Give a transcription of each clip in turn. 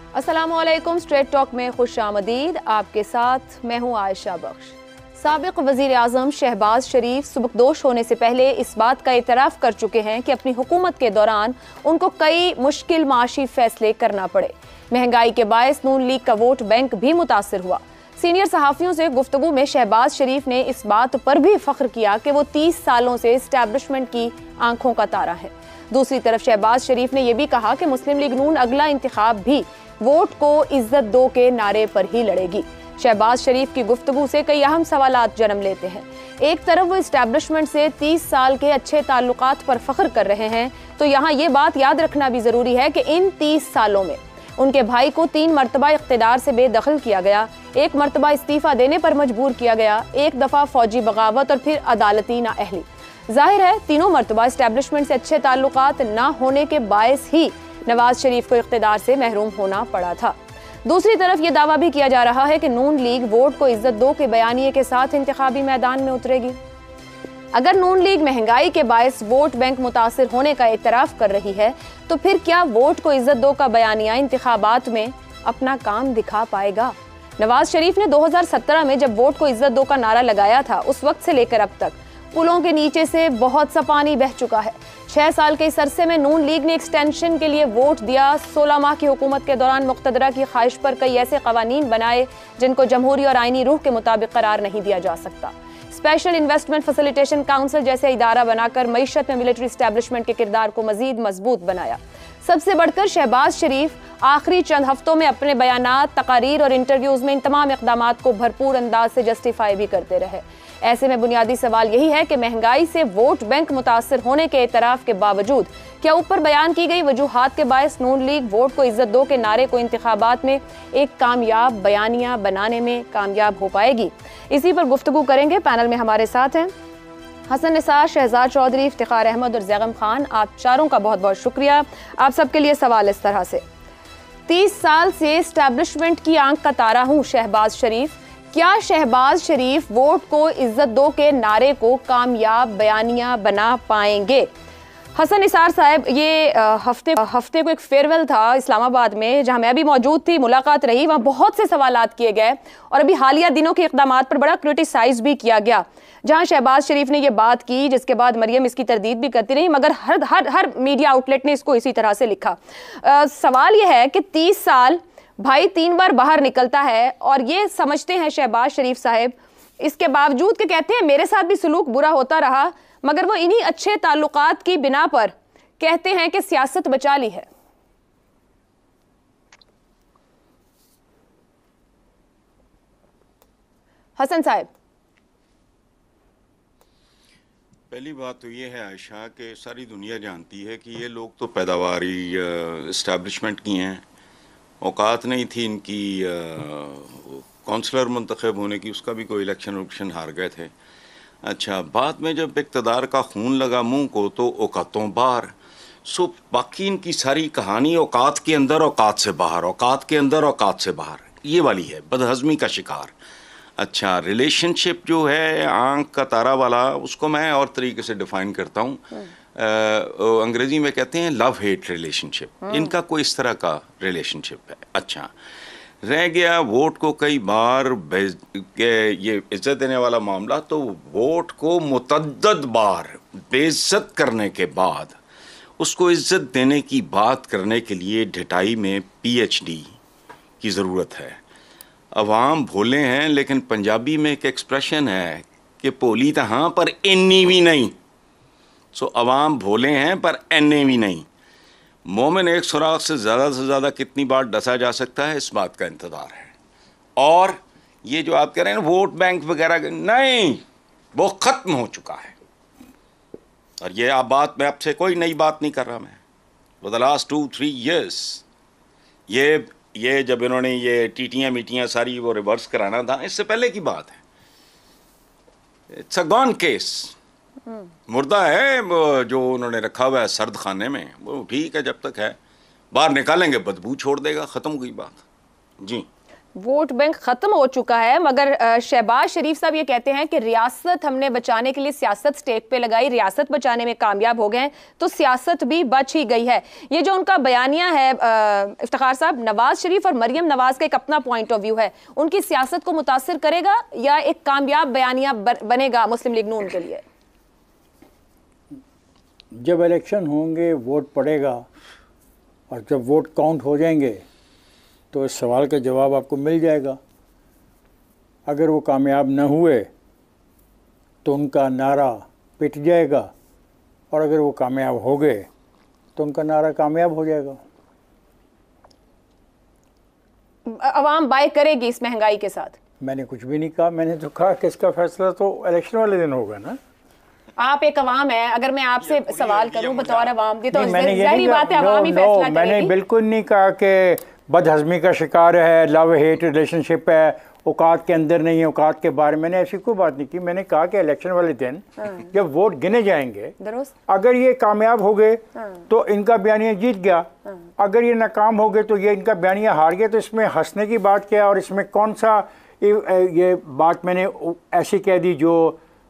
अस्सलामुअलैकुम। Straight talk में खुश आमदीद। आपके साथ मैं हूँ आयशा बख्श। साबिक वज़ीर आज़म शहबाज शरीफ सुबकदोश होने से पहले इस बात का इतराफ़ कर चुके हैं कि अपनी हुकूमत के दौरान उनको कई मुश्किल माशी फैसले करना पड़े। महंगाई के बायस नून लीग का वोट बैंक भी मुतासर हुआ। सीनियर सहाफ़ियों से गुफ्तगू में शहबाज शरीफ ने इस बात पर भी फ़ख्र किया कि वो 30 सालों से इस्टेब्लिशमेंट की आंखों का तारा है। दूसरी तरफ शहबाज शरीफ ने यह भी कहा कि मुस्लिम लीग नून अगला इंतखाब भी वोट को इज्जत दो के नारे पर ही लड़ेगी। शहबाज शरीफ की गुफ्तगू से कई अहम सवालात जन्म लेते हैं। एक तरफ वो इस्टेब्लिशमेंट से 30 साल के अच्छे ताल्लुकात पर फख्र कर रहे हैं, तो यहाँ ये बात याद रखना भी ज़रूरी है कि इन 30 सालों में उनके भाई को 3 मरतबा इख्तिदार से बेदखल किया गया, 1 मरतबा इस्तीफ़ा देने पर मजबूर किया गया, 1 दफ़ा फौजी बगावत और फिर अदालती नाअहली। जाहिर है तीनों मरतबा इस्टेब्लिशमेंट से अच्छे ताल्लुकात ना होने के बायस ही नवाज शरीफ को इख्तिदार से महरूम होना पड़ा था। दूसरी तरफ ये दावा भी किया जा रहा है कि नून लीग वोट को इज्जत दो के बयानिए के साथ इंतखाबी मैदान में उतरेगी। अगर नून लीग महंगाई के बायस वोट बैंक मुतासिर होने का एतराफ़ कर रही है, तो फिर क्या वोट को इज्जत दो का बयानिया इंतखाबात में अपना काम दिखा पाएगा? नवाज शरीफ ने 2017 में जब वोट को इज्जत दो का नारा लगाया था, उस वक्त से लेकर अब तक पुलों के नीचे से बहुत सा पानी बह चुका है। 6 साल के इस अरसे में नून लीग ने एक्सटेंशन के लिए वोट दिया। 16 माह की हुकूमत के दौरान मुक़्तदरा की ख्वाहिश पर कई ऐसे कवानीन बनाए जिनको जमहूरी और आईनी रूह के मुताबिक करार नहीं दिया जा सकता। स्पेशल इन्वेस्टमेंट फैसिलिटेशन काउंसिल जैसे इदारा बनाकर मईशत में मिलिट्री इस्टेब्लिशमेंट के किरदार को मजीद मजबूत बनाया। सबसे बढ़कर शहबाज शरीफ आखिरी चंद हफ्तों में अपने बयानात, तकारीर और इंटरव्यूज में इन तमाम इक़दामात को भरपूर अंदाज से जस्टिफाई भी करते रहे। ऐसे में बुनियादी सवाल यही है कि महंगाई से वोट बैंक मुतासर होने के एतराफ़ के बावजूद क्या ऊपर बयान की गई वजूहात के बायस नून लीग वोट को इज्जत दो के नारे को इंतखाबात में एक कामयाब बयानिया बनाने में कामयाब हो पाएगी? इसी पर गुफ्तगू करेंगे। पैनल में हमारे साथ हैं हसन निसार, शहजाद चौधरी, इफ्तिखार अहमद और जैगम खान। आप चारों का बहुत बहुत शुक्रिया। आप सबके लिए सवाल इस तरह से, 30 साल से इस्टेब्लिशमेंट की आंख का तारा हूँ शहबाज शरीफ, क्या शहबाज शरीफ वोट को इज्जत दो के नारे को कामयाब बयानिया बना पाएंगे? हसन निसार साहब, ये हफ्ते को एक फेयरवेल था इस्लामाबाद में जहां मैं भी मौजूद थी, मुलाकात रही, वहां बहुत से सवालात किए गए और अभी हालिया दिनों के इक़दामात पर बड़ा क्रिटिसाइज भी किया गया, जहां शहबाज शरीफ ने ये बात की जिसके बाद मरियम इसकी तरदीद भी करती रही, मगर हर मीडिया आउटलेट ने इसको इसी तरह से लिखा। सवाल यह है कि 30 साल भाई 3 बार बाहर निकलता है और ये समझते हैं शहबाज शरीफ साहब, इसके बावजूद के कहते हैं मेरे साथ भी सलूक बुरा होता रहा, मगर वो इन्हीं अच्छे ताल्लुकात की बिना पर कहते हैं कि सियासत बचा ली है। हसन साहब, पहली बात तो ये है आयशा कि सारी दुनिया जानती है कि ये लोग तो पैदावारी इस्टेब्लिशमेंट की हैं, औकात नहीं थी इनकी काउंसलर मुंतखब होने की, उसका भी कोई इलेक्शन हार गए थे। अच्छा, बाद में जब इक़्तिदार का खून लगा मुंह को तो औकातों बाहर। सो बाकी इनकी सारी कहानी औकात के अंदर औकात से बाहर, औकात के अंदर औकात से बाहर, ये वाली है, बदहज़मी का शिकार। अच्छा, रिलेशनशिप जो है आंख का तारा वाला, उसको मैं और तरीके से डिफ़ाइन करता हूँ। अंग्रेज़ी में कहते हैं लव हेट रिलेशनशिप। इनका कोई इस तरह का रिलेशनशिप है। अच्छा, रह गया वोट को कई बार ये इज्जत देने वाला मामला, तो वोट को मुतअद्दद बार बेइज्जत करने के बाद उसको इज्जत देने की बात करने के लिए ढिठाई में PhD की ज़रूरत है। अवाम भोले हैं, लेकिन पंजाबी में एक एक्सप्रेशन है कि भोली तो हाँ पर इन्नी भी नहीं। सो अवाम भोले हैं पर इन्ने भी नहीं। मोमिन एक सुराख से ज़्यादा कितनी बार डसा जा सकता है, इस बात का इंतज़ार है। और ये जो आप कह रहे हैं वोट बैंक वगैरह, नहीं, वो ख़त्म हो चुका है। और ये आप बात, मैं आपसे कोई नई बात नहीं कर रहा, मैं फॉर द लास्ट 2-3 ईयर्स ये जब इन्होंने ये टीटियाँ सारी वो रिवर्स कराना था, इससे पहले की बात है। इट्स अ गॉन केस, मुर्दा है जो उन्होंने रखा हुआ है सर्द खाने में, वो ठीक है, जब तक है बाहर निकालेंगे बदबू छोड़ देगा, ख़त्म हुई बात। जी वोट बैंक खत्म हो चुका है, मगर शहबाज शरीफ साहब ये कहते हैं कि रियासत हमने बचाने के लिए सियासत स्टेक पे लगाई, रियासत बचाने में कामयाब हो गए हैं, तो सियासत भी बच ही गई है। ये जो उनका बयानिया है इफ्तिखार साहब, नवाज शरीफ और मरियम नवाज का एक अपना पॉइंट ऑफ व्यू है, उनकी सियासत को मुतासिर करेगा या एक कामयाब बयानिया बनेगा मुस्लिम लीग नून के लिए? जब इलेक्शन होंगे, वोट पड़ेगा और जब वोट काउंट हो जाएंगे तो इस सवाल का जवाब आपको मिल जाएगा। अगर वो कामयाब न हुए तो उनका नारा पिट जाएगा, और अगर वो कामयाब हो गए तो उनका नारा कामयाब हो जाएगा। अवाम बाय करेगी इस महंगाई के साथ? मैंने कुछ भी नहीं कहा, मैंने तो कहा कि इसका फैसला तो इलेक्शन वाले दिन होगा ना। आप एक अवाम है, अगर मैं आपसे सवाल करूं बतौर अवाम की, तो जाहिर बात है अवाम ही फैसला करेगी। मैंने बिल्कुल नहीं कहा कि बदहज़मी का शिकार है, लव हेट रिलेशनशिप है, औकात के अंदर नहीं है, औकात के बारे में मैंने ऐसी कोई बात नहीं की। मैंने कहा कि इलेक्शन वाले दिन जब वोट गिने जाएंगे, अगर ये कामयाब हो गए तो इनका बयानिया जीत गया, अगर ये नाकाम हो गए तो ये इनका बयानिया हार गया। तो इसमें हंसने की बात क्या है, और इसमें कौन सा ये बात मैंने ऐसी कह दी जो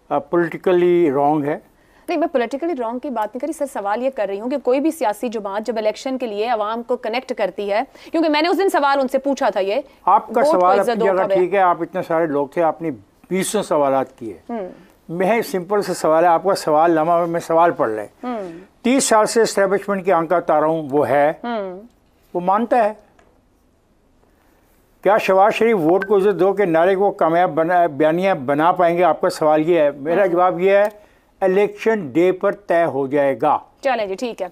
पॉलिटिकली रॉन्ग है? नहीं, मैं पॉलिटिकली रॉन्ग की बात नहीं करी सर, सवाल ये कर रही हूँ कि कोई भी सियासी जमात जब इलेक्शन के लिए आवाम को कनेक्ट करती है, क्योंकि मैंने उस दिन सवाल उनसे पूछा था, ये आपका सवाल अपनी जगह ठीक है, आप इतने सारे लोग थे, आपने 20 सवाल किए, मैं सिंपल से सवाल है, आपका सवाल लम्हा में सवाल पढ़ ले। 30 साल से एस्टेब्लिशमेंट की आंका तारा हूं, वो है, वो मानता है। क्या शहबाज शरीफ वोट को इज्जत दो के नारे को कामयाब बयानिया बना पाएंगे? आपका सवाल ये है, मेरा जवाब ये है इलेक्शन डे पर तय हो जाएगा। चलें जी, ठीक है,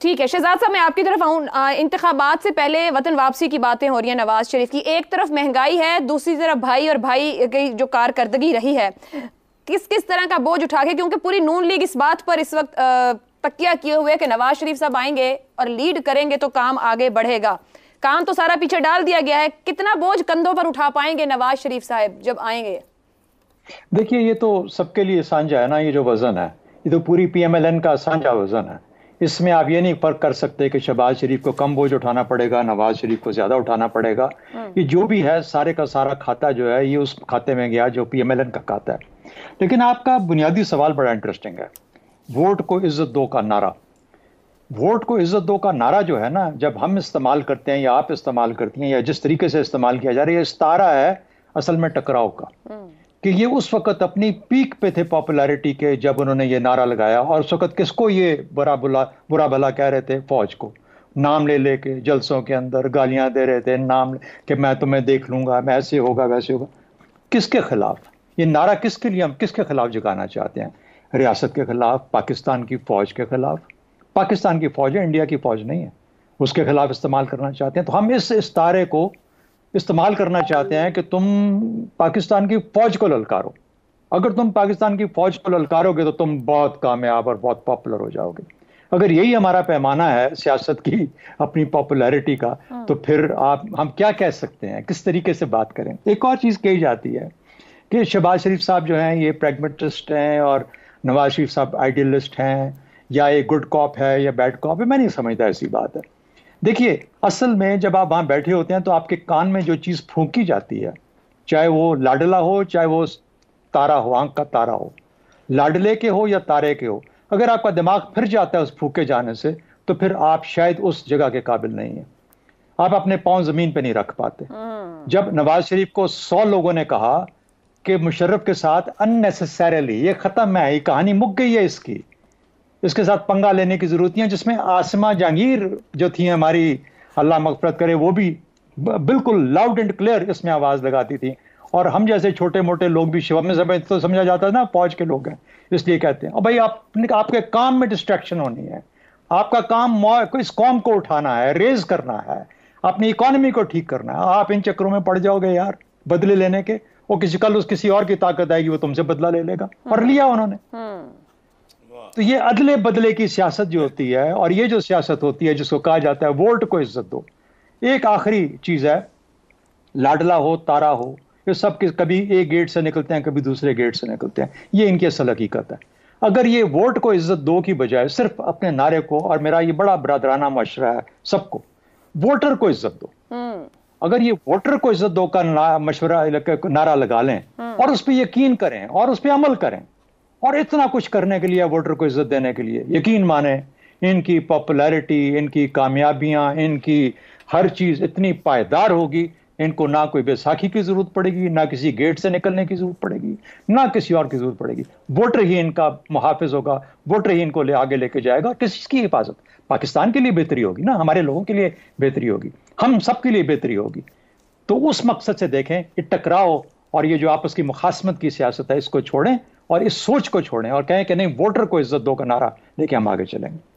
ठीक है। शहजाद साहब, मैं आपकी तरफ आऊँ। इंतखाबात से पहले वतन वापसी की बातें हो रही हैं नवाज शरीफ की, एक तरफ महंगाई है, दूसरी तरफ भाई और भाई की जो कारकर्दगी रही है, किस किस तरह का बोझ उठा के, क्योंकि पूरी नून लीग इस बात पर इस वक्त तकिया किए हुए कि नवाज शरीफ साहब आएंगे और लीड करेंगे तो काम आगे बढ़ेगा। काम तो सारा पीछे डाल दिया गया है, कितना बोझ कंधों पर उठा पाएंगे नवाज शरीफ साहब जब आएंगे? देखिए, ये तो सबके लिए साझा है ना, ये जो वजन है, ये तो पूरी PMLN का साझा वजन है। इसमें आप ये नहीं फर्क कर सकते कि शहबाज शरीफ को कम बोझ उठाना पड़ेगा, नवाज शरीफ को ज्यादा उठाना पड़ेगा। ये जो भी है, सारे का सारा खाता जो है, ये उस खाते में गया जो PMLN का खाता है। लेकिन आपका बुनियादी सवाल बड़ा इंटरेस्टिंग है, वोट को इज्जत दो का नारा। वोट को इज्जत दो का नारा जो है ना, जब हम इस्तेमाल करते हैं या आप इस्तेमाल करती हैं या जिस तरीके से इस्तेमाल किया जा रहा है, ये इस्तारा है असल में टकराव का, कि ये उस वक्त अपनी पीक पे थे पॉपुलैरिटी के जब उन्होंने ये नारा लगाया, और उस वक्त किसको ये बुरा भला कह रहे थे? फौज को नाम ले लेके जलसों के अंदर गालियां दे रहे थे, नाम कि मैं तुम्हें देख लूंगा, मैं ऐसे होगा वैसे होगा। किसके खिलाफ ये नारा, किसके लिए, हम किसके खिलाफ जगाना चाहते हैं? रियासत के खिलाफ, पाकिस्तान की फौज के खिलाफ। पाकिस्तान की फौज है, इंडिया की फौज नहीं है, उसके खिलाफ इस्तेमाल करना चाहते हैं। तो हम इस इस्तारे को इस्तेमाल करना चाहते हैं कि तुम पाकिस्तान की फौज को ललकारो। अगर तुम पाकिस्तान की फौज को ललकारोगे तो तुम बहुत कामयाब और बहुत पॉपुलर हो जाओगे। अगर यही हमारा पैमाना है सियासत की, अपनी पॉपुलैरिटी का, तो फिर हम क्या कह सकते हैं, किस तरीके से बात करें? एक और चीज कही जाती है कि शहबाज शरीफ साहब जो हैं ये प्रैग्मेटिस्ट हैं और नवाज शरीफ साहब आइडियलिस्ट हैं, या ये गुड कॉप है या बैड कॉप है। मैं नहीं समझता ऐसी बात है। देखिए, असल में जब आप वहां बैठे होते हैं तो आपके कान में जो चीज फूंकी जाती है, चाहे वो लाडला हो, चाहे वो तारा हो, आंख का तारा हो, लाडले के हो या तारे के हो, अगर आपका दिमाग फिर जाता है उस फूके जाने से, तो फिर आप शायद उस जगह के काबिल नहीं है, आप अपने पांव जमीन पे नहीं रख पाते। जब नवाज शरीफ को 100 लोगों ने कहा कि मुशर्रफ के साथ अननेसेसरीली ये खत्म है, ये कहानी मुक गई है, इसके साथ पंगा लेने की जरूरत नहीं है, जिसमें आसमा जहांगीर जो थी हमारी, अल्लाह मगफरत करे, वो भी बिल्कुल लाउड एंड क्लियर इसमें आवाज लगाती थी, और हम जैसे छोटे मोटे लोग भी शिवा में समय तो समझा जाता है ना फौज के लोग हैं, इसलिए कहते हैं। और भाई आपके काम में डिस्ट्रैक्शन होनी है, आपका काम इस कौम को उठाना है, रेज करना है, अपनी इकोनॉमी को ठीक करना है। आप इन चक्रों में पड़ जाओगे यार बदले लेने के, वो किसी और की ताकत आएगी, वो तुमसे बदला ले लेगा, और लिया उन्होंने। तो ये अदले बदले की सियासत जो होती है, और ये जो सियासत होती है जिसको कहा जाता है वोट को इज्जत दो। एक आखिरी चीज है, लाडला हो तारा हो, ये सब कभी एक गेट से निकलते हैं, कभी दूसरे गेट से निकलते हैं, ये इनकी असल हकीकत है। अगर ये वोट को इज्जत दो की बजाय सिर्फ अपने नारे को, और मेरा ये बड़ा बरादराना मशवरा है सबको, वोटर को इज्जत दो। अगर ये वोटर को इज्जत दो का नारा लगा लें और उस पर यकीन करें और उस पर अमल करें, और इतना कुछ करने के लिए, वोटर को इज्जत देने के लिए यकीन माने, इनकी पॉपुलैरिटी, इनकी कामयाबियां, इनकी हर चीज इतनी पायदार होगी, इनको ना कोई बैसाखी की जरूरत पड़ेगी, ना किसी गेट से निकलने की जरूरत पड़ेगी, ना किसी और की जरूरत पड़ेगी। वोटर ही इनका मुहाफिज होगा, वोटर ही इनको आगे लेके जाएगा। किसकी हिफाजत? पाकिस्तान के लिए बेहतरी होगी ना, हमारे लोगों के लिए बेहतरी होगी, हम सबके लिए बेहतरी होगी। तो उस मकसद से देखें, ये टकराव और ये जो आपस की मुखासमत की सियासत है, इसको छोड़ें और इस सोच को छोड़ें और कहें कि नहीं, वोटर को इज्जत दो का नारा लेके हम आगे चलेंगे।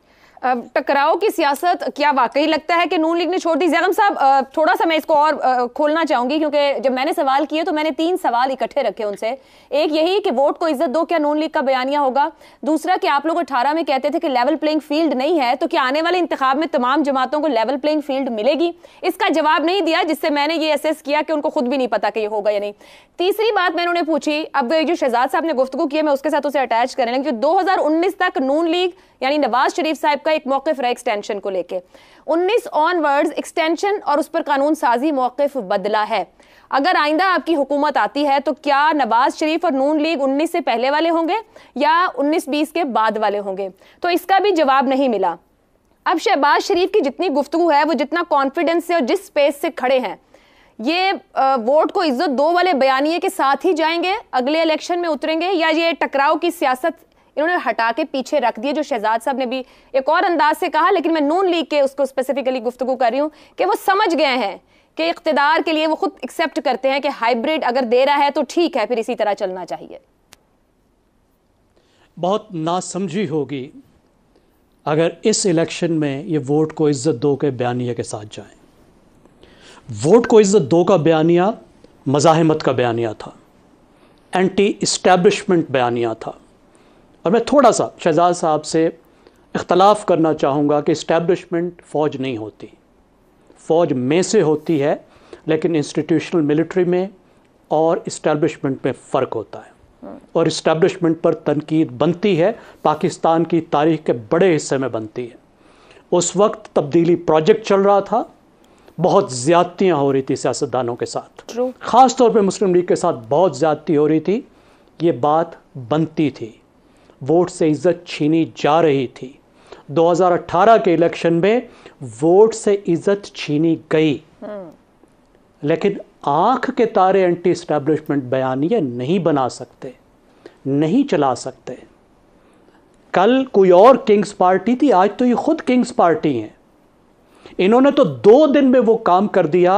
टकराव की सियासत क्या वाकई लगता है कि नून लीग ने छोड़ दी? ज़ैगम साहब, थोड़ा सा मैं इसको और खोलना चाहूंगी, क्योंकि जब मैंने सवाल किए तो मैंने 3 सवाल इकट्ठे रखे उनसे। एक यही कि वोट को इज्जत दो क्या नून लीग का बयानिया होगा? दूसरा कि आप लोग 18 में कहते थे कि लेवल प्लेइंग फील्ड नहीं है, तो क्या आने वाले इंतखाब में तमाम जमातों को लेवल प्लेइंग फील्ड मिलेगी? इसका जवाब नहीं दिया, जिससे मैंने ये असेस किया कि उनको खुद भी नहीं पता कि ये होगा या नहीं। तीसरी बात मैंने उन्हें पूछी, अब जो शहजाद साहब ने गुफ्तगू की है मैं उसके साथ उसे अटैच करने लगी, 2019 तक नून लीग यानी नवाज शरीफ साहब का एक मौक़िफ़ रहा एक्सटेंशन को लेके, 19 ऑनवर्ड्स एक्सटेंशन और उस पर कानून साजी मौक़िफ़ बदला है। अगर आइंदा आपकी हुकूमत आती है तो क्या नवाज शरीफ और नून लीग 19 से पहले वाले होंगे या 19-20 के बाद वाले होंगे? तो इसका भी जवाब नहीं मिला। अब शहबाज शरीफ की जितनी गुफ्तगू है, वो जितना कॉन्फिडेंस से और जिस स्पेस से खड़े हैं, ये वोट को इज्जत दो वाले बयानिए के साथ ही जाएंगे, अगले इलेक्शन में उतरेंगे, या ये टकराव की सियासत इन्होंने हटा के पीछे रख दिए, जो शहजाद साहब ने भी एक और अंदाज से कहा, लेकिन मैं नून लीग के उसको स्पेसिफिकली गुफ्तगू कर रही हूं कि वो समझ गए हैं कि इख्तिदार के लिए वो खुद एक्सेप्ट करते हैं कि हाइब्रिड अगर दे रहा है तो ठीक है, फिर इसी तरह चलना चाहिए। बहुत नासमझी होगी अगर इस इलेक्शन में ये वोट को इज्जत दो के बयानिया के साथ जाएं। वोट को इज्जत दो का बयानिया मज़ाहिमत का बयानिया था, एंटी इस्टेब्लिशमेंट बयानिया था। और मैं थोड़ा सा शहजाद साहब से इख्तलाफ करना चाहूँगा कि इस्टेब्लिशमेंट फ़ौज नहीं होती, फ़ौज में से होती है, लेकिन इंस्टीट्यूशनल मिलिट्री में और इस्टेब्लिशमेंट में फ़र्क होता है। और इस्टेब्लिशमेंट पर तनकीद बनती है, पाकिस्तान की तारीख़ के बड़े हिस्से में बनती है। उस वक्त तब्दीली प्रोजेक्ट चल रहा था, बहुत ज़्यादतियाँ हो रही थी सियासतदानों के साथ, ख़ास तौर पे मुस्लिम लीग के साथ बहुत ज़्यादती हो रही थी, ये बात बनती थी। वोट से इज्जत छीनी जा रही थी। 2018 के इलेक्शन में वोट से इज्जत छीनी गई, लेकिन आंख के तारे एंटी एस्टैब्लिशमेंट बयानिए नहीं बना सकते, नहीं चला सकते। कल कोई और किंग्स पार्टी थी, आज तो ये खुद किंग्स पार्टी हैं। इन्होंने तो 2 दिन में वो काम कर दिया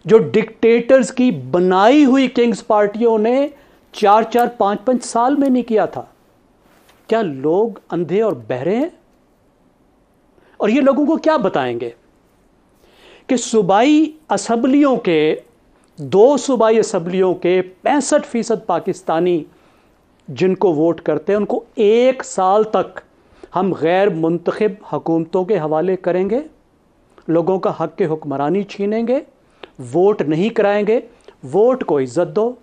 जो डिक्टेटर्स की बनाई हुई किंग्स पार्टियों ने 4-4, 5-5 साल में नहीं किया था। क्या लोग अंधे और बहरे हैं? और ये लोगों को क्या बताएंगे कि सूबाई असम्बलियों के 2 सूबाई असम्बलियों के 65% पाकिस्तानी जिनको वोट करते हैं, उनको 1 साल तक हम गैर मुंतखब हुकूमतों के हवाले करेंगे, लोगों का हक के हुक्मरानी छीनेंगे, वोट नहीं कराएंगे। वोट को इज्जत दो।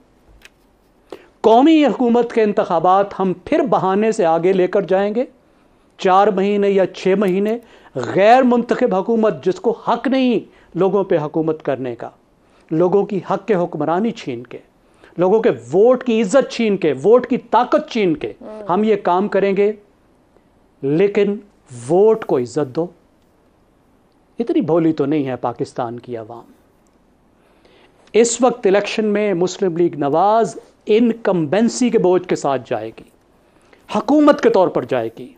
कौमी हुकूमत के इंतखाबात हम फिर बहाने से आगे लेकर जाएंगे, 4 महीने या 6 महीने गैर मुंतखब हुकूमत जिसको हक नहीं लोगों पे हुकूमत करने का, लोगों की हक के हुक्मरानी छीन के, लोगों के वोट की इज्जत छीन के, वोट की ताकत छीन के हम ये काम करेंगे। लेकिन वोट को इज्जत दो। इतनी भोली तो नहीं है पाकिस्तान की आवाम। इस वक्त इलेक्शन में मुस्लिम लीग नवाज इनकम्बेंसी के बोझ के साथ जाएगी, हुकूमत के तौर पर जाएगी,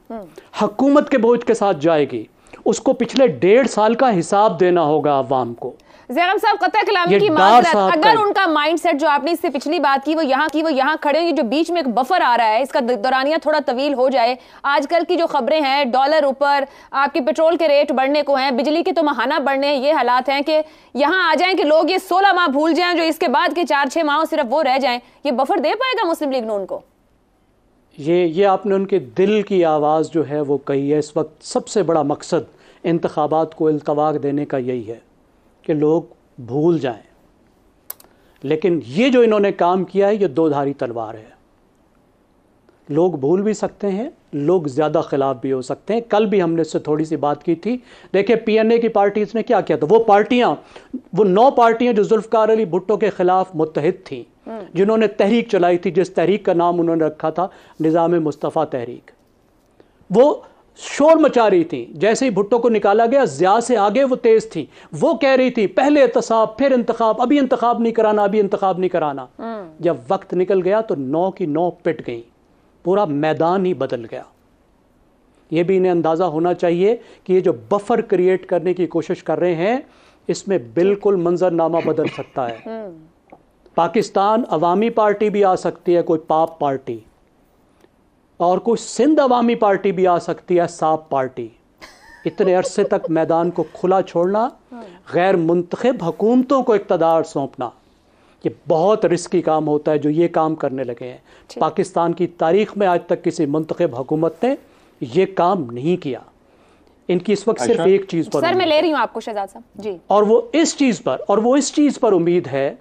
हुकूमत के बोझ के साथ जाएगी। उसको पिछले 1.5 साल का हिसाब देना होगा अवाम को। ज़ैगम साहब, कतई कलामी की माजरत, अगर उनका माइंडसेट जो आपने इससे पिछली बात की वो यहाँ खड़े हैं, जो बीच में एक बफर आ रहा है, इसका दौरानिया थोड़ा तवील हो जाए। आजकल की जो खबरें हैं, डॉलर ऊपर, आपके पेट्रोल के रेट बढ़ने को हैं, बिजली के तो महाना बढ़ने हैं, ये हालात हैं कि यहाँ आ जाएं कि लोग ये 16 माह भूल जाएं, जो इसके बाद के 4-6 माह सिर्फ वो रह जाएं। ये बफर दे पाएगा मुस्लिम लीग नून को? ये आपने उनके दिल की आवाज़ जो है वो कही है। इस वक्त सबसे बड़ा मकसद इंतखाबात को इल्तवाक देने का यही है कि लोग भूल जाएं। लेकिन ये जो इन्होंने काम किया है, ये 2 धारी तलवार है। लोग भूल भी सकते हैं, लोग ज़्यादा खिलाफ भी हो सकते हैं। कल भी हमने इससे थोड़ी सी बात की थी। देखिए पीएनए की पार्टीज़ ने क्या किया था, वो पार्टियां, वो 9 पार्टियां जो जुल्फ़िकार अली भुट्टो के खिलाफ मुत्तहिद थीं, जिन्होंने तहरीक चलाई थी, जिस तहरीक का नाम उन्होंने रखा था निज़ाम मुस्तफ़ा तहरीक, वो शोर मचा रही थी। जैसे ही भुट्टो को निकाला गया, ज़िया से आगे वो तेज़ थी। वो कह रही थी पहले एहतसाब फिर इंतखाब, अभी इंतखाब नहीं कराना, अभी इंतखाब नहीं कराना। जब वक्त निकल गया तो 9 की 9 पिट गई, पूरा मैदान ही बदल गया। ये भी इन्हें अंदाज़ा होना चाहिए कि ये जो बफर क्रिएट करने की कोशिश कर रहे हैं, इसमें बिल्कुल मंजरनामा बदल सकता है। पाकिस्तान अवामी पार्टी भी आ सकती है, कोई पाप पार्टी, और कोई सिंध अवामी पार्टी भी आ सकती है, साप पार्टी। इतने अरसे तक मैदान को खुला छोड़ना, गैर मुंतखब हुकूमतों को इक़्तिदार सौंपना, ये बहुत रिस्की काम होता है जो ये काम करने लगे हैं। पाकिस्तान की तारीख में आज तक किसी मुंतखब हुकूमत ने ये काम नहीं किया। इनकी इस वक्त सिर्फ एक चीज़ पर, सर मैं ले रही हूँ आपको शहजाद साहब जी, और वो इस चीज़ पर उम्मीद है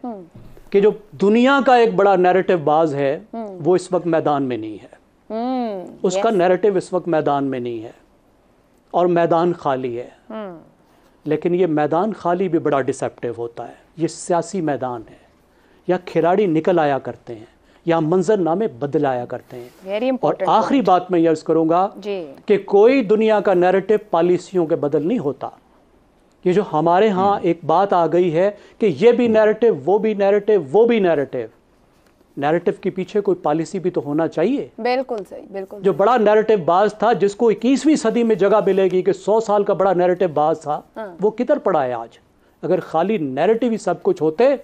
कि जो दुनिया का एक बड़ा नैरेटिव बाज है वो इस वक्त मैदान में नहीं है। उसका नैरेटिव इस वक्त मैदान में नहीं है और मैदान खाली है। लेकिन ये मैदान खाली भी बड़ा डिसेप्टिव होता है। ये सियासी मैदान है, या खिलाड़ी निकल आया करते हैं या मंजरनामे बदलाया करते हैं। और आखिरी बात मैं ये अर्ज करूंगा कि कोई दुनिया का नैरेटिव पॉलिसियों के बदल नहीं होता। ये जो हमारे यहाँ एक बात आ गई है कि ये भी नैरेटिव, वो भी नैरेटिव, वो भी नैरेटिव, नैरेटिव के पीछे कोई पॉलिसी भी तो होना चाहिए। बिल्कुल सही, बिल्कुल। जो बड़ा नैरेटिव बाज था, जिसको 21वीं सदी में जगह मिलेगी कि 100 साल का बड़ा नैरेटिव बाज था, वो किधर पड़ा है आज? अगर खाली नैरेटिव ही सब कुछ होते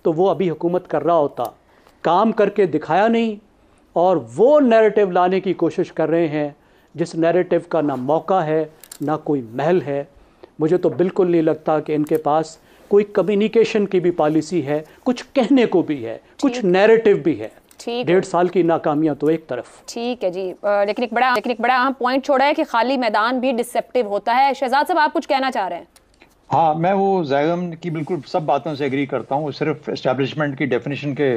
तो वो अभी हुकूमत कर रहा होता। काम करके दिखाया नहीं, और वो नैरेटिव लाने की कोशिश कर रहे हैं जिस नैरेटिव का ना मौका है ना कोई महल है। मुझे तो बिल्कुल नहीं लगता कि इनके पास कोई कम्युनिकेशन की भी पॉलिसी है, कुछ कहने को भी है, कुछ नैरेटिव भी है। 1.5 साल की नाकामियां तो एक तरफ। ठीक है जी, लेकिन एक बड़ा अहम पॉइंट छोड़ा है कि खाली मैदान भी डिसेप्टिव होता है। शहजाद साहब आप कुछ कहना चाह रहे हैं? हाँ, मैं वो ज़ैगम की बिल्कुल सब बातों से एग्री करता हूँ। सिर्फ एस्टैब्लिशमेंट की डेफिनेशन के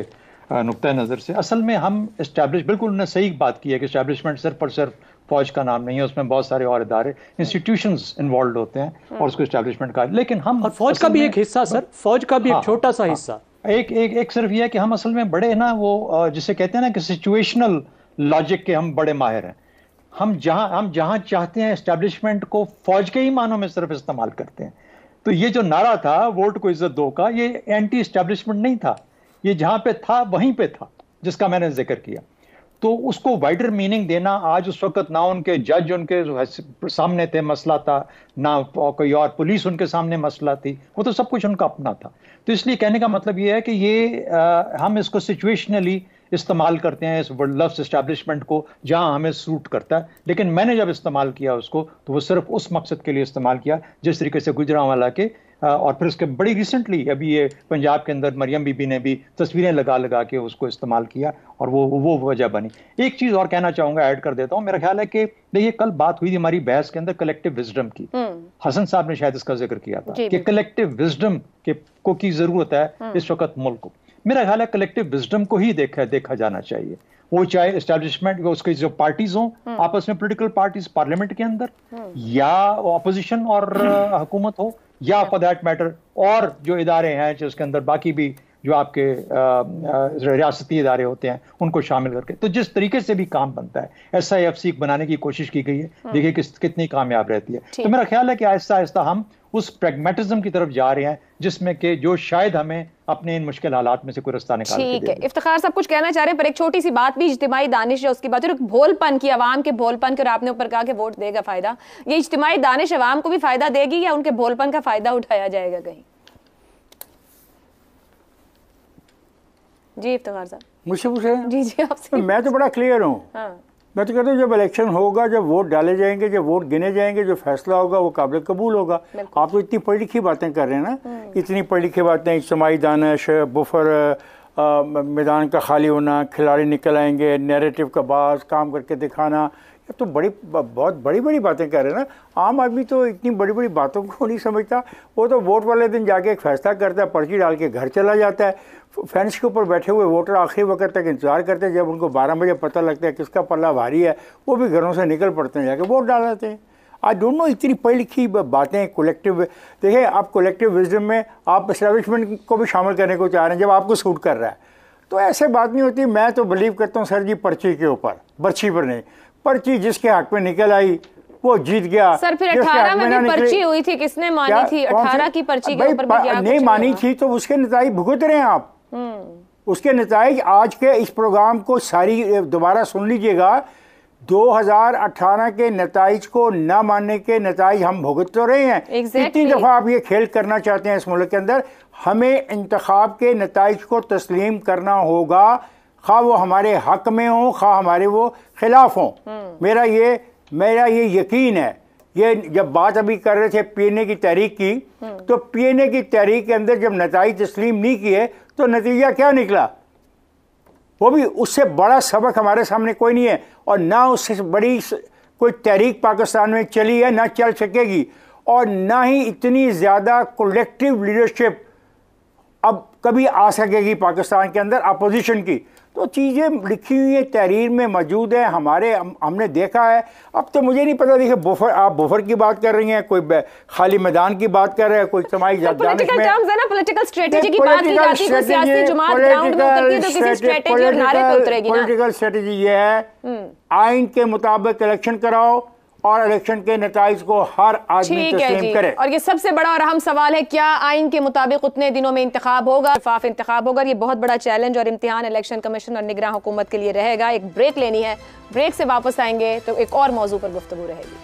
नुक्ता नज़र से असल में हम एस्टैब्लिश, बिल्कुल उन्होंने सही बात की है कि एस्टैब्लिशमेंट सिर्फ और सिर्फ फौज का नाम नहीं है, उसमें बहुत सारे और इदारे, इंस्टीट्यूशंस इन्वॉल्व होते हैं और उसको एस्टैब्लिशमेंट का, लेकिन हम और फौज का भी एक हिस्सा सर, फौज का भी एक छोटा सा हिस्सा। एक सिर्फ ये है कि हम असल में बड़े ना वो जिसे कहते हैं ना कि सिचुएशनल लॉजिक के हम बड़े माहिर हैं। हम जहां चाहते हैं एस्टैब्लिशमेंट को फौज के ही मानों में सिर्फ इस्तेमाल करते हैं। तो ये जो नारा था वोट को इज्जत दो का, ये एंटी एस्टैब्लिशमेंट नहीं था, ये जहां पे था वहीं पे था जिसका मैंने जिक्र किया। तो उसको वाइडर मीनिंग देना, आज उस वक्त ना उनके जज उनके सामने थे, मसला था, ना कोई और पुलिस उनके सामने मसला थी, वो तो सब कुछ उनका अपना था। तो इसलिए कहने का मतलब ये है कि ये हम इसको सिचुएशनली इस्तेमाल करते हैं, इस लफ्ज़ एस्टैब्लिशमेंट को जहां हमें सूट करता है। लेकिन मैंने जब इस्तेमाल किया उसको, तो वो सिर्फ उस मकसद के लिए इस्तेमाल किया जिस तरीके से गुजरांवाला के और फिर उसके बड़ी रिसेंटली अभी ये पंजाब के अंदर मरियम बीबी ने भी तस्वीरें लगा लगा के उसको इस्तेमाल किया और वो वजह बनी। एक चीज़ और कहना चाहूँगा, ऐड कर देता हूँ। मेरा ख्याल है कि देखिए कल बात हुई थी हमारी बहस के अंदर कलेक्टिव विजडम की। हसन साहब ने शायद इसका जिक्र किया था कि कलेक्टिव विजडम को की ज़रूरत है इस वक्त मुल्क को। मेरा ख्याल है कलेक्टिव विजडम को ही देखा जाना चाहिए। वो चाहे एस्टैब्लिशमेंट उसके जो पार्टीज हों आपस में, पॉलिटिकल पार्टीज पार्लियामेंट के अंदर, या अपोजिशन और हुकूमत हो, या फॉर दैट मैटर और जो इदारे हैं जो उसके अंदर बाकी भी जो आपके रियासती इदारे होते हैं उनको शामिल करके, तो जिस तरीके से भी काम बनता है SIFC बनाने की कोशिश की गई है, देखिए कितनी कामयाब रहती है। तो मेरा ख्याल है कि आहिस्ता आहिस्ता हम उस प्रैग्मेटिज्म की तरफ जा रहे हैं जिसमें कि जो शायद हमें अपने इन मुश्किल हालात में से कोई रास्ता निकाल के ठीक है। इफ्तिखार साहब कुछ कहना चाह रहे हैं, पर एक छोटी सी बात भी, इज्तिमाई दानिश है उसकी बात, और भोलपन की, आवाम के भोलपन की, और आपने ऊपर कहा कि वोट देगा फायदा, ये इज्तिमाई दानिश आवाम को भी फायदा देगी या उनके भोलपन का फायदा उठाया जाएगा कहीं? जी इफ्तिखार साहब। मुझसे पूछे? जी आपसे। मैं तो बड़ा क्लियर हूँ। मैं तो कहता हूँ जब इलेक्शन होगा, जब वोट डाले जाएंगे, जब वोट गिने जाएंगे, जो फैसला होगा वो काबिल कबूल होगा। आप तो इतनी पढ़ी लिखी बातें कर रहे हैं ना, इतनी पढ़ी लिखी बातें, इज्तिमाई दानिश, बुफर, मैदान का खाली होना, खिलाड़ी निकल आएंगे, नैरेटिव का बाज, काम करके दिखाना, तो बहुत बड़ी बड़ी बातें कर रहे हैं ना। आम आदमी तो इतनी बड़ी बड़ी बातों को नहीं समझता। वो तो वोट वाले दिन जाके एक फैसला करता है, पर्ची डाल के घर चला जाता है। फेंस के ऊपर बैठे हुए वोटर आखिरी वक्त तक इंतजार करते हैं, जब उनको 12 बजे पता लगता है किसका पल्ला भारी है, वो भी घरों से निकल पड़ते हैं, जाके वोट डाल देते हैं। आई डोंट नो, इतनी पढ़ी लिखी बातें कलेक्टिव। देखिए, आप कलेक्टिव विजडम में आप एस्टैब्लिशमेंट को भी शामिल करने को चाह रहे हैं जब आपको सूट कर रहा है, तो ऐसे बात नहीं होती। मैं तो बिलीव करता हूँ सर जी, पर्ची के ऊपर, पर्ची पर नहीं। पर्ची जिसके हक में निकल आई वो जीत गया। सर फिर 18 में भी पर्ची हुई थी, किसने मानी थी? 18 की पर्ची के ऊपर भी क्या नहीं मानी थी, तो उसके नतीजे भुगत रहे हैं आप। उसके नतीजे आज के इस प्रोग्राम को सारी दोबारा सुन लीजिएगा। 2018 के नतीजे को न मानने के नतीजे हम भुगत तो रहे हैं। कितनी दफ़ा आप ये खेल करना चाहते हैं इस मुल्क के अंदर? हमें इंतखाब के नतीजे को तस्लीम करना होगा, खा वो हमारे हक में हो, खा हमारे वो खिलाफ हो। मेरा ये यकीन है। ये जब बात अभी कर रहे थे पीएनए की तहरीक की, तो पीएनए की तहरीक के अंदर जब नतीजे तस्लीम नहीं किए तो नतीजा क्या निकला? वो भी उससे बड़ा सबक हमारे सामने कोई नहीं है, और ना उससे बड़ी कोई तहरीक पाकिस्तान में चली है, ना चल सकेगी, और ना ही इतनी ज़्यादा कलेक्टिव लीडरशिप अब कभी आ सकेगी पाकिस्तान के अंदर अपोजिशन की। तो चीज़ें लिखी हुई है, तहरीर में मौजूद है, हमने देखा है। अब तो मुझे नहीं पता, देखिए बुफर, आप बुफर की बात कर रही हैं, कोई खाली मैदान की बात कर रहे हैं, कोई समाई पॉलिटिकल स्ट्रेटजी की बात की जाती है, सियासी जमात ग्राउंड में उतरती है तो किसी स्ट्रेटजी और नारे पे उतरेगी ना। पॉलिटिकल स्ट्रेटजी ये है, आइन के मुताबिक इलेक्शन कराओ और इलेक्शन के नतीजे को हर आदमी तस्लीम करे। और ये सबसे बड़ा और अहम सवाल है, क्या आइन के मुताबिक उतने दिनों में इंतखाब होगा, शफाफ इंतखाब होगा? ये बहुत बड़ा चैलेंज और इम्तिहान इलेक्शन कमीशन और निगरान हुकूमत के लिए रहेगा। एक ब्रेक लेनी है, ब्रेक से वापस आएंगे तो एक और मौजू पर गुफ्तगू रहेगी।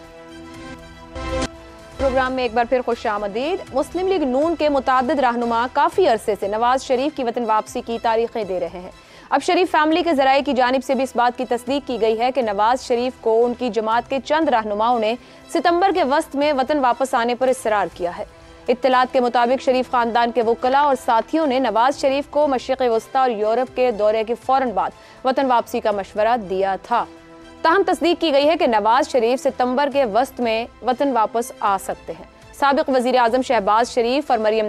प्रोग्राम में एक बार फिर खुशामदीद। मुस्लिम लीग नून के मुताद्दिद रहनुमा काफी अरसे से नवाज शरीफ की वतन वापसी की तारीखें दे रहे हैं। अब शरीफ फैमिली के जराये की जानिब से भी इस बात की तस्दीक की गई है कि नवाज शरीफ को उनकी जमात के चंद रहनुमाओं ने सितंबर के वस्त में वतन वापस आने पर इसरार किया है। इत्तलात के मुताबिक शरीफ खानदान के वकला और साथियों ने नवाज शरीफ को मशरिक़ वस्ता और यूरोप के दौरे के फौरन बाद वतन वापसी का मशवरा दिया था। ताहम तस्दीक की गई है कि नवाज शरीफ सितंबर के वस्त में वतन वापस आ सकते हैं। साबिक वजीर आजम शहबाज शरीफ और मरियम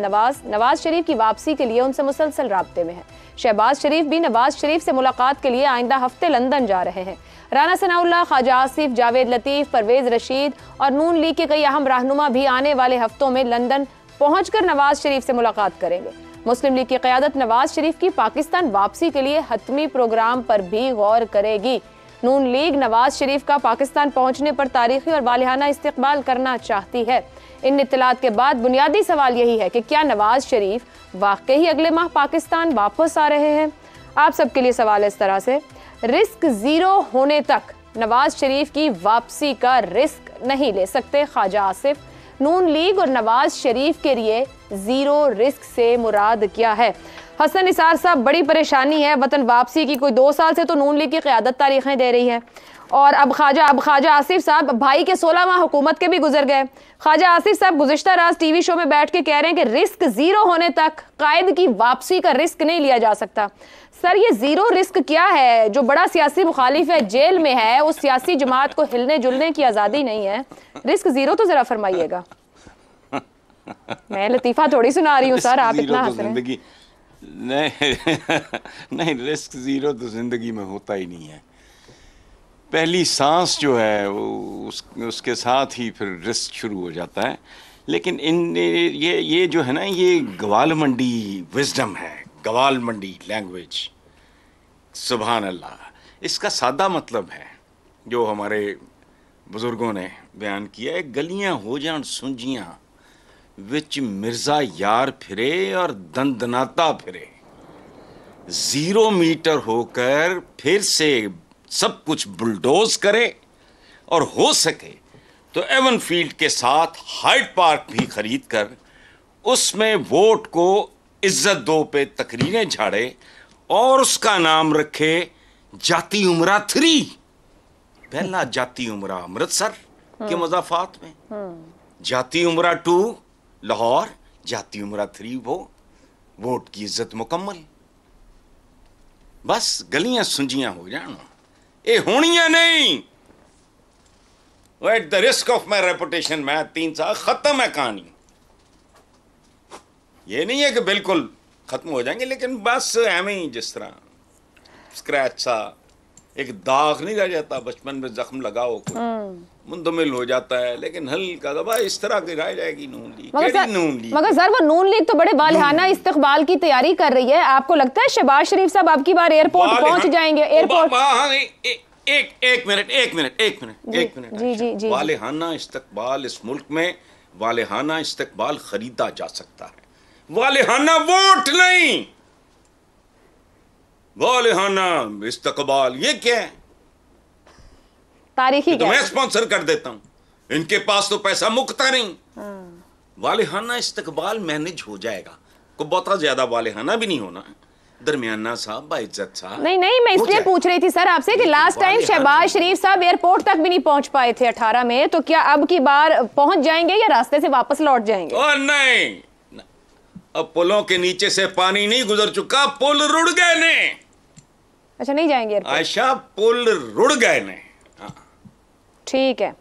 नवाज शरीफ की वापसी के लिए उनसे मुसलसल राब्ते में है। शहबाज शरीफ भी नवाज शरीफ से मुलाकात के लिए आइंदा हफ्ते लंदन जा रहे हैं। राना सनाउल्लाह, ख्वाजा आसिफ, जावेद लतीफ, परवेज रशीद और नून लीग के कई अहम रहनुमा भी आने वाले हफ्तों में लंदन पहुंचकर नवाज शरीफ से मुलाकात करेंगे। मुस्लिम लीग की क़यादत नवाज शरीफ की पाकिस्तान वापसी के लिए हतमी प्रोग्राम पर भी गौर करेगी। नून लीग नवाज शरीफ का पाकिस्तान पहुंचने पर तारीखी और वालिहाना इस्तकबाल करना चाहती है। इन इत्तलात के बाद बुनियादी सवाल यही है कि क्या नवाज शरीफ वाकई ही अगले माह पाकिस्तान वापस आ रहे हैं? आप सबके लिए सवाल इस तरह से, रिस्क जीरो होने तक नवाज शरीफ की वापसी का रिस्क नहीं ले सकते ख्वाजा आसिफ। नून लीग और नवाज शरीफ के लिए जीरो रिस्क से मुराद क्या है? हसन निसार साहब, बड़ी परेशानी है वतन वापसी की। कोई 2 साल से तो नून लीग की क़यादत तारीखें दे रही है, और अब ख्वाजा आसिफ साहब, भाई के 16 माह हुकूमत के भी गुजर गए। ख्वाजा आसिफ साहब गुज़िश्ता रात टीवी शो में बैठ के कह रहे हैं कि रिस्क जीरो होने तक कायद की वापसी का रिस्क नहीं लिया जा सकता। सर, ये जीरो रिस्क क्या है? जो बड़ा सियासी मुखालिफ है जेल में है, उस सियासी जमात को हिलने जुलने की आज़ादी नहीं है। रिस्क जीरो तो जरा फरमाइएगा। मैं लतीफ़ा थोड़ी सुना रही हूँ सर, आप इतना हंस रहे हैं। नहीं, रिस्क जीरो तो जिंदगी में होता ही नहीं है। पहली सांस जो है वो उसके साथ ही फिर रिस्क शुरू हो जाता है। लेकिन ये जो है ना, ये गवाल मंडी विजडम है, गवाल मंडी लैंग्वेज। सुभान अल्लाह, इसका सादा मतलब है जो हमारे बुजुर्गों ने बयान किया है, गलियां हो जान सुंजियां विच मिर्जा यार फिरे और दंदनाता फिरे। 0 मीटर होकर फिर से सब कुछ बुलडोज करे, और हो सके तो एवन फील्ड के साथ हाइड पार्क भी खरीद कर उसमें वोट को इज्जत दो पे तकरीरें झाड़े और उसका नाम रखे जाती उमरा 3। पहला जाती उमरा अमृतसर के मज़ाफात में, जाती उमरा 2 लाहौर, जाती उमरा 3 वो वोट की इज्जत मुकम्मल। बस गलियां सुंजियां हो जान, ये होनियां नहीं। At the risk of my reputation, मैं 3 साल खत्म है कहानी। ये नहीं है कि बिल्कुल खत्म हो जाएंगे, लेकिन बस एम ही जिस तरह स्क्रैच सा, एक दाग नहीं रह जाता, बचपन में जख्म लगाओ मुंदमिल हो जाता है, लेकिन हल्का दबा इस तरह की रह जाएगी नून लीग। मगर सर वो नून लीग तो बड़े वालिहाना इस्तकबाल की तैयारी कर रही है। आपको लगता है शहबाज शरीफ साहब आपकी बार एयरपोर्ट पहुंच जाएंगे? एयरपोर्ट एक मिनट जी। वालिहाना इस्तकबाल, इस मुल्क में वालिहाना इस्तकबाल खरीदा जा सकता है, वालिहाना वोट नहीं। वालिहाना इस्तकबाल ये क्या है? तारीखी तो मैं स्पॉन्सर कर देता हूं, इनके पास तो पैसा मुकता नहीं। वालिहाना इस्तकबाल मैनेज हो जाएगा, को बहुत ज्यादा वालिहाना भी नहीं होना, दरमियाना साहब, बाइज्जत साहब। नहीं, मैं इसलिए पूछ रही थी सर आपसे कि लास्ट टाइम शहबाज शरीफ साहब एयरपोर्ट तक भी नहीं पहुंच पाए थे 18 में, तो क्या अब की बार पहुंच जाएंगे या रास्ते से वापस लौट जाएंगे? नहीं, अब पुलों के नीचे से पानी नहीं गुजर चुका, पुल रुड़ गए ने। अच्छा, नहीं जाएंगे आयशा, पुल रुड़ गए ने। ठीक है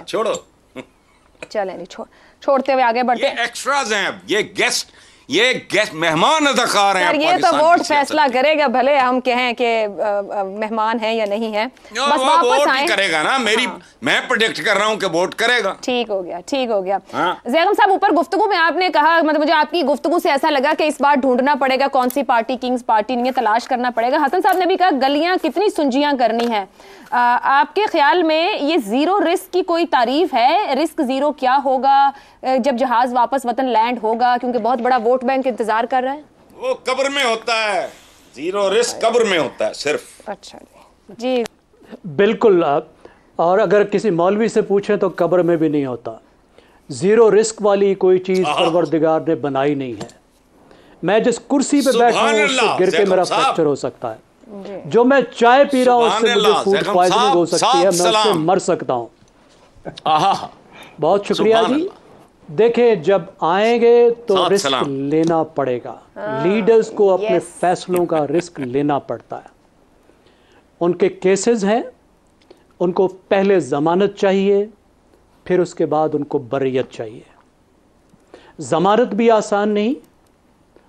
छोड़ो, चलें नहीं, छोड़ते हुए आगे बढ़ते हैं। ये एक्स्ट्राज हैं, ये गेस्ट मेहमान अदाकार हैं। सर ये तो वोट फैसला करेगा, भले हम कहें कि मेहमान हैं या नहीं है, बस वापस आए करेगा ना। मैं प्रेडिक्ट कर रहा हूं कि वोट करेगा। ठीक हो गया। ज़ैगम साहब, ऊपर गुफ्तगू में आपने कहा, मतलब मुझे आपकी गुफ्तगू से ऐसा लगा कि इस बार ढूंढना पड़ेगा कौन सी पार्टी किंग्स पार्टी नहीं है, तलाश करना पड़ेगा। हसन साहब ने भी कहा गलियां कितनी सुंजियां करनी है। आपके ख्याल में ये जीरो रिस्क की कोई तारीफ है? रिस्क जीरो क्या होगा जब जहाज वापस वतन लैंड होगा, क्योंकि बहुत बड़ा वोट बैंक इंतजार कर रहा है? वो कब्र में होता है, जीरो रिस्क कब्र में होता है सिर्फ। अच्छा जी, बिल्कुल। और अगर किसी मौलवी से पूछें तो कब्र में भी नहीं होता। जीरो रिस्क वाली कोई चीज परवरदिगार ने बनाई नहीं है। मैं जिस कुर्सी पे बैठा हूं उससे गिर के मेरा फ्रैक्चर हो सकता है, जो मैं चाय पी रहा हूं उससे मुझे फूड पॉइजनिंग हो सकती है, मैं उससे मर सकता हूं। बहुत शुक्रिया जी। देखें, जब आएंगे तो रिस्क लेना पड़ेगा। लीडर्स को अपने फैसलों का रिस्क लेना पड़ता है। उनके केसेस हैं, उनको पहले जमानत चाहिए, फिर उसके बाद उनको बरियत चाहिए। जमानत भी आसान नहीं,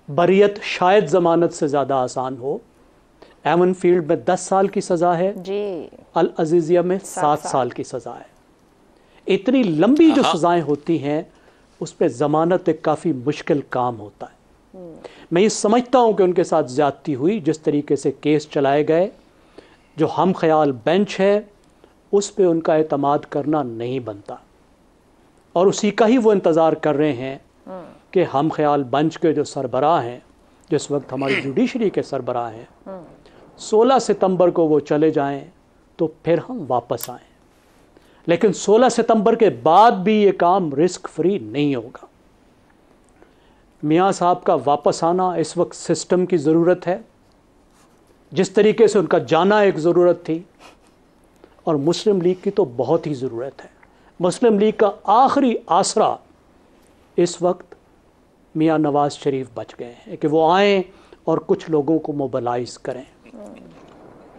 बरियत शायद जमानत से ज़्यादा आसान हो। एमन फील्ड में 10 साल की सज़ा है जी, अल अजीज़िया में 7 साल की सज़ा है। इतनी लंबी जो सज़ाएं होती हैं उस पर ज़मानत एक काफ़ी मुश्किल काम होता है। मैं ये समझता हूँ कि उनके साथ ज़्यादती हुई, जिस तरीके से केस चलाए गए, जो हम ख्याल बेंच है उस पे उनका एतमाद करना नहीं बनता, और उसी का ही वो इंतज़ार कर रहे हैं कि हम ख्याल बेंच के जो सरबराह हैं, जिस वक्त हमारी जुडिशरी के सरबराह हैं, 16 सितंबर को वो चले जाएं तो फिर हम वापस आएं। लेकिन 16 सितंबर के बाद भी ये काम रिस्क फ्री नहीं होगा। मियाँ साहब का वापस आना इस वक्त सिस्टम की ज़रूरत है, जिस तरीके से उनका जाना एक ज़रूरत थी, और मुस्लिम लीग की तो बहुत ही ज़रूरत है। मुस्लिम लीग का आखिरी आसरा इस वक्त मियाँ नवाज़ शरीफ बच गए हैं कि वो आएँ और कुछ लोगों को मोबलाइज़ करें।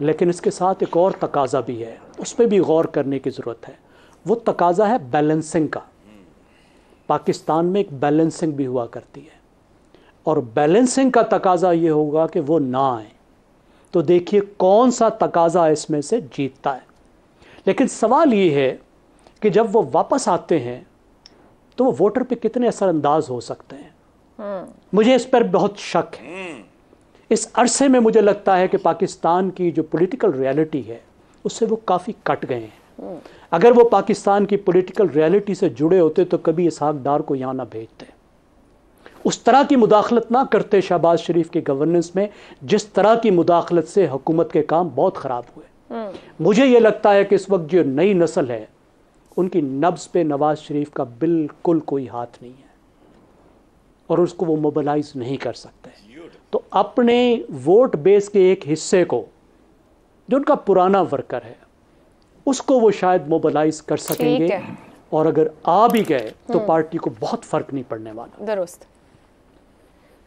लेकिन इसके साथ एक और तकाज़ा भी है, उस पर भी गौर करने की ज़रूरत है। वो तकाज़ा है बैलेंसिंग का। पाकिस्तान में एक बैलेंसिंग भी हुआ करती है, और बैलेंसिंग का तकाज़ा ये होगा कि वो ना आए। तो देखिए कौन सा तकाज़ा इसमें से जीतता है। लेकिन सवाल ये है कि जब वो वापस आते हैं तो वो वोटर पे कितने असरअंदाज हो सकते हैं। मुझे इस पर बहुत शक है। इस अरसे में मुझे लगता है कि पाकिस्तान की जो पॉलिटिकल रियलिटी है उससे वो काफ़ी कट गए हैं। अगर वो पाकिस्तान की पॉलिटिकल रियलिटी से जुड़े होते तो कभी इसहाक डार को यहाँ ना भेजते, उस तरह की मुदाखलत ना करते शहबाज शरीफ की गवर्नेंस में, जिस तरह की मुदाखलत से हुकूमत के काम बहुत ख़राब हुए। मुझे ये लगता है कि इस वक्त जो नई नस्ल है उनकी नब्ज़ पे नवाज़ शरीफ का बिल्कुल कोई हाथ नहीं है, और उसको वो मोबलाइज नहीं कर सकते। तो अपने वोट बेस के एक हिस्से को, जो उनका पुराना वर्कर है, उसको वो शायद मोबलाइज कर सकेंगे, और अगर आ भी गए तो पार्टी को बहुत फ़र्क नहीं पड़ने वाला। दुरुस्त।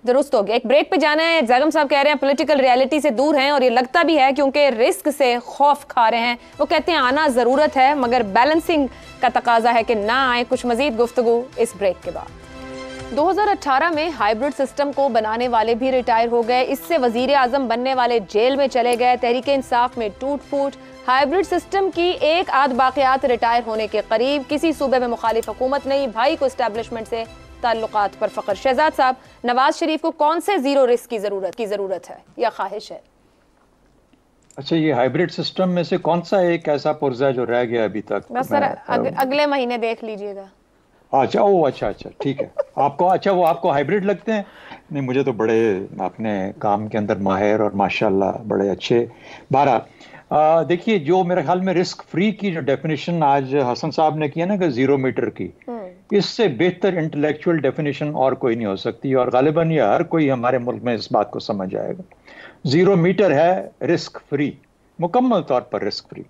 दुरुस्त हो गया। एक ब्रेक पे जाना है। जैगम साहब कह रहे हैं पॉलिटिकल रियलिटी से दूर हैं और ये लगता भी है क्योंकि रिस्क से खौफ खा रहे हैं। वो कहते हैं आना ज़रूरत है मगर बैलेंसिंग का तकाजा है कि ना आए। कुछ मजीद गुफ्तगू इस ब्रेक के बाद। 2018 में हाइब्रिड सिस्टम को बनाने वाले भी रिटायर हो गए। इससे वजीर आजम बनने वाले जेल में चले गए। तहरीक इंसाफ में टूट फूट। हाइब्रिड सिस्टम की एक आध बाक़ियात रिटायर होने के करीब। किसी सूबे में मुखालिफ हुकूमत नहीं। भाई को एस्टैब्लिशमेंट से ताल्लुकात पर फख्र। शहजाद साहब, नवाज शरीफ को कौन से जीरो रिस्क की जरूरत है या ख्वाहिश है? अच्छा, ये हाइब्रिड सिस्टम में से कौन सा एक ऐसा पुर्जा जो रह गया अभी तक? बस सर अगले महीने देख लीजिएगा। अच्छा, ओ अच्छा, ठीक है। आपको अच्छा वो आपको हाइब्रिड लगते हैं? नहीं, मुझे तो बड़े अपने काम के अंदर माहिर और माशाल्लाह बड़े अच्छे। बहरहाल देखिए, जो मेरे ख्याल में रिस्क फ्री की जो डेफिनेशन आज हसन साहब ने किया ना कि 0 मीटर की, इससे बेहतर इंटेलेक्चुअल डेफिनेशन और कोई नहीं हो सकती और गालिबन ये हर कोई हमारे मुल्क में इस बात को समझ आएगा। 0 मीटर है रिस्क फ्री, मुकम्मल तौर पर रिस्क फ्री।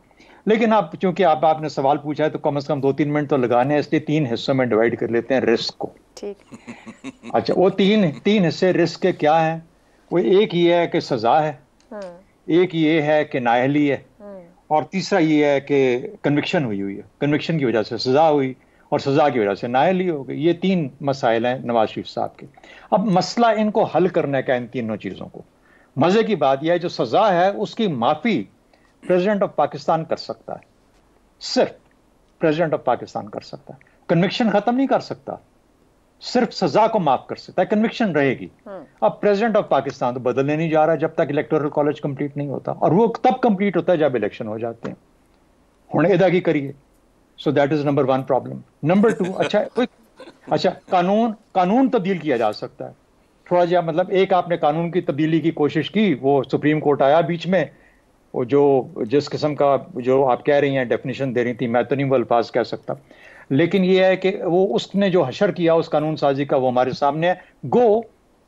लेकिन आप चूंकि आपने सवाल पूछा है तो कम से कम 2-3 मिनट तो लगाने हैं, इसलिए 3 हिस्सों में डिवाइड कर लेते हैं रिस्क को। ठीक। अच्छा, वो तीन हिस्से रिस्क के क्या हैं? वो एक ये है कि सजा है, एक ये है कि नाअहली है, और तीसरा ये है कि कन्विक्शन हुई है। कन्विक्शन की वजह से सजा हुई और सजा की वजह से नाअहली हो गई। ये 3 मसाइल हैं नवाज शरीफ साहब के। अब मसला इनको हल करने का इन तीनों चीजों को। मजे की बात यह है जो सजा है उसकी माफी प्रेसिडेंट ऑफ पाकिस्तान कर सकता है, सिर्फ प्रेसिडेंट ऑफ पाकिस्तान कर सकता है। कन्विक्शन खत्म नहीं कर सकता, सिर्फ सजा को माफ कर सकता है, कन्विक्शन रहेगी। अब प्रेसिडेंट ऑफ पाकिस्तान तो बदलने नहीं जा रहा जब तक इलेक्टोरल कॉलेज कंप्लीट नहीं होता, और वो तब कंप्लीट होता है जब इलेक्शन हो जाते हैं। हुण एदा की करिए? So that is number 1 problem. Number 2, अच्छा कानून तब्दील किया जा सकता है थोड़ा जा, मतलब एक आपने कानून की तब्दीली की कोशिश की, वो सुप्रीम कोर्ट आया बीच में, वो जो जिस किस्म का जो आप कह रही हैं डेफिनेशन दे रही थी, मैं तो नहीं वो अल्फाज कह सकता, लेकिन ये है कि वो उसने जो हशर किया उस कानून साजी का वो हमारे सामने है। गो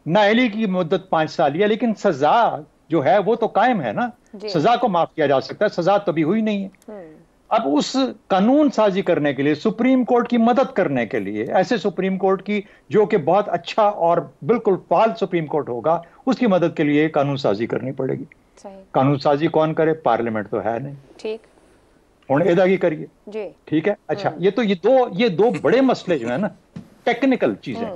नाअहली की मुद्दत 5 साल है, लेकिन सजा जो है वो तो कायम है ना, सजा को माफ किया जा सकता है, सजा तो अभी हुई नहीं है। अब उस कानून साजी करने के लिए, सुप्रीम कोर्ट की मदद करने के लिए, ऐसे सुप्रीम कोर्ट की जो कि बहुत अच्छा और बिल्कुल फाल सुप्रीम कोर्ट होगा, उसकी मदद के लिए कानून साजी करनी पड़ेगी। कानून साजी कौन करे? पार्लियामेंट तो है नहीं। ठीक, हुण एदा की करिए जी? ठीक है। अच्छा, ये दो बड़े मसले जो है ना, टेक्निकल चीजें,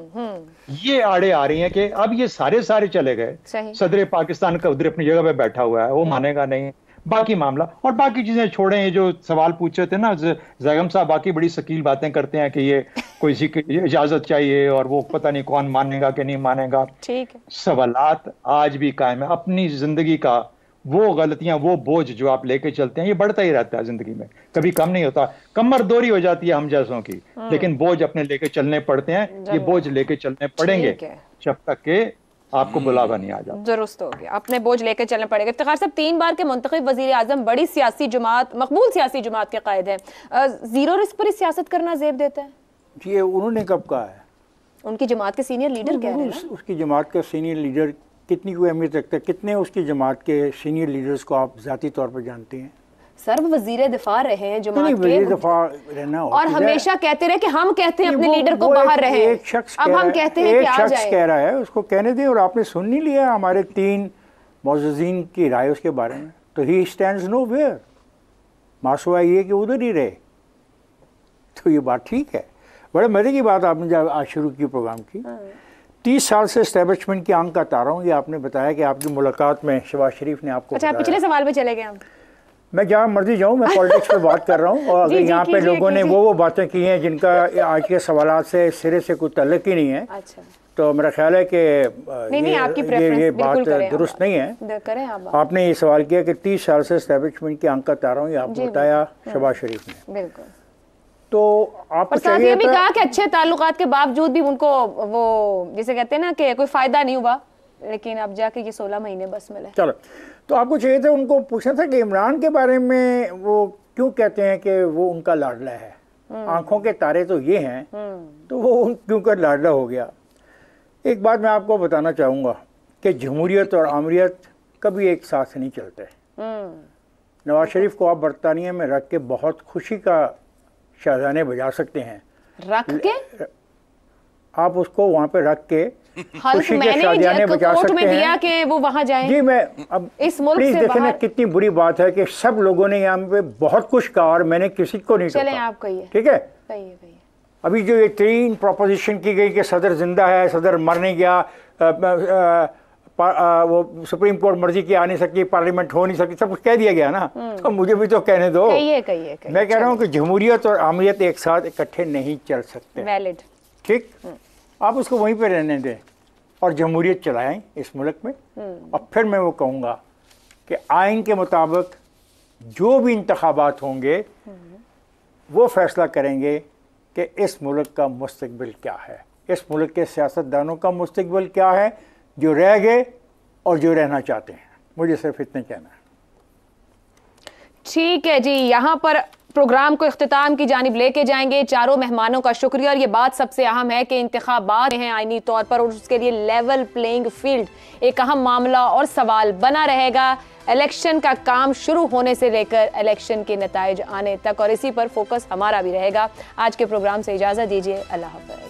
ये आड़े आ रही हैं कि अब ये सारे चले गए। सदर पाकिस्तान का उधर अपनी जगह पे बैठा हुआ है, वो मानेगा नहीं, बाकी मामला और बाकी चीजें छोड़ें। ये जो सवाल पूछे थे ना जैगम साहब, बाकी बड़ी शकील बातें करते हैं कि ये कोई सी इजाजत चाहिए और वो पता नहीं कौन मानेगा कि नहीं मानेगा। ठीक है, सवालात आज भी कायम है। अपनी जिंदगी का वो गलतियां, वो बोझ जो आप लेके चलते हैं, ये बढ़ता ही रहता है जिंदगी में, कभी कम नहीं होता। कमर दोरी हो जाती है हम जैसों की, लेकिन बोझ अपने लेके चलने पड़ते हैं। ये बोझ लेके चलने पड़ेंगे जब तक के आपको बुलावा नहीं आ जाता। दुरुस्त हो गया, अपने बोझ लेकर चलना पड़ेगा। इफ्तिखार साहब 3 बार के मुंतखब वजीर आजम, बड़ी सियासी जमात, मकबूल सियासी जमात के कायद हैं, 0 रिस्क पर सियासत करना जेब देता है? जी, उन्होंने कब कहा है? उनकी जमात के सीनियर लीडर कह रहे हैं। उसकी जमात का सीनियर लीडर कितनी कोई अहमियत रखता है? कितने उसकी जमात के सीनियर लीडर्स को आप ज़ाती तौर पर जानते हैं? सर्व वजीर दिफा रहे हैं जमात के, वजीर दिफा रहना और हमेशा कहते रहे कि हम कहते हैं अपने लीडर को बाहर रहे। एक शख्स अब हम कहते हैं कि आ जाए। कह रहा है, उसको कहने दें। और आपने सुन नहीं लिया हमारे 3 मौजूदीन की राय उसके बारे में? तो ही स्टैंड्स नो वेयर, मासूआ ये कि उधर ही रहे। तो ये बात ठीक है। बड़े मजे की बात आपने जब आज शुरू की प्रोग्राम की, 30 साल से एस्टेब्लिशमेंट की आंख का तारा हूँ। ये आपने बताया कि आपकी मुलाकात में शहबाज शरीफ ने आपको अच्छा, पिछले सवाल पे चले गए हम। मैं जहाँ मर्जी जाऊँ, मैं पॉलिटिक्स पे बात कर रहा हूँ। और अगर यहाँ पे लोगों ने वो बातें की हैं जिनका आज के सवालात से सिरे से कोई तल्लुक ही नहीं है, अच्छा, तो मेरा ख्याल है कि ये बात दुरुस्त नहीं है। आपने ये सवाल किया कि 30 साल से एस्टेब्लिशमेंट की आंख का तारा हूँ, ये आपको बताया शहबाज शरीफ ने। बिल्कुल। तो आपको चाहिए, ये भी कहा कि अच्छे ताल्लुकात के बावजूद भी उनको वो जिसे कहते हैं ना कि कोई फायदा नहीं हुआ, लेकिन अब जाके ये 16 महीने बस मिले। चलो, तो आपको चाहिए था उनको पूछना था कि इमरान के बारे में वो क्यों कहते हैं कि वो उनका लाडला है? आंखों के तारे तो ये हैं, तो वो क्यों कर लाडला हो गया? एक बात मैं आपको बताना चाहूँगा कि जमहूरियत और आमरीत कभी एक साथ नहीं चलते। नवाज शरीफ को आप बरतानिया में रख के बहुत खुशी का शाहजाने बजा सकते हैं, रख के आप उसको वहाँ पे रख के हल्फ खुशी के मैंने शादियाने बजा कोर्ट सकते में दिया हैं। कि वो वहाँ जाएं। जी मैं अब इस मुल्क प्लीज से देखें ना बाहर- कितनी बुरी बात है कि सब लोगों ने यहाँ पे बहुत कुछ कहा और मैंने किसी को नहीं चलें, टोका। आप कहिए। ठीक है, कहिए कहिए। अभी जो ये 3 प्रोपोजिशन की गई कि सदर जिंदा है, सदर मर नहीं गया, वो सुप्रीम कोर्ट मर्जी की आ नहीं सकती, पार्लियामेंट हो नहीं सकती, सब कुछ कह दिया गया ना, तो मुझे भी तो कहने दो। कहिए कहिए कहिए। मैं कह रहा हूँ कि जमहूरियत और आमियत एक साथ इकट्ठे नहीं चल सकते। वैलिड। ठीक, आप उसको वहीं पे रहने दें और जमहूरियत चलाएं इस मुल्क में। और फिर मैं वो कहूँगा कि आइन के मुताबिक जो भी इंतखाबात होंगे वो फैसला करेंगे कि इस मुल्क का मुस्तकबिल क्या है, इस मुल्क के सियासतदानों का मुस्तकबिल क्या है, जो रह गए और जो रहना चाहते हैं। मुझे सिर्फ इतने कहना है। ठीक है जी, यहाँ पर प्रोग्राम को इख्तिताम की जानिब लेके जाएंगे। चारों मेहमानों का शुक्रिया। और ये बात सबसे अहम है कि इंतखाबात हैं आईनी तौर पर और उसके लिए लेवल प्लेइंग फील्ड एक अहम मामला और सवाल बना रहेगा इलेक्शन का काम शुरू होने से लेकर इलेक्शन के नताइज आने तक, और इसी पर फोकस हमारा भी रहेगा। आज के प्रोग्राम से इजाज़त दीजिए। अल्लाह हाफ़िज़।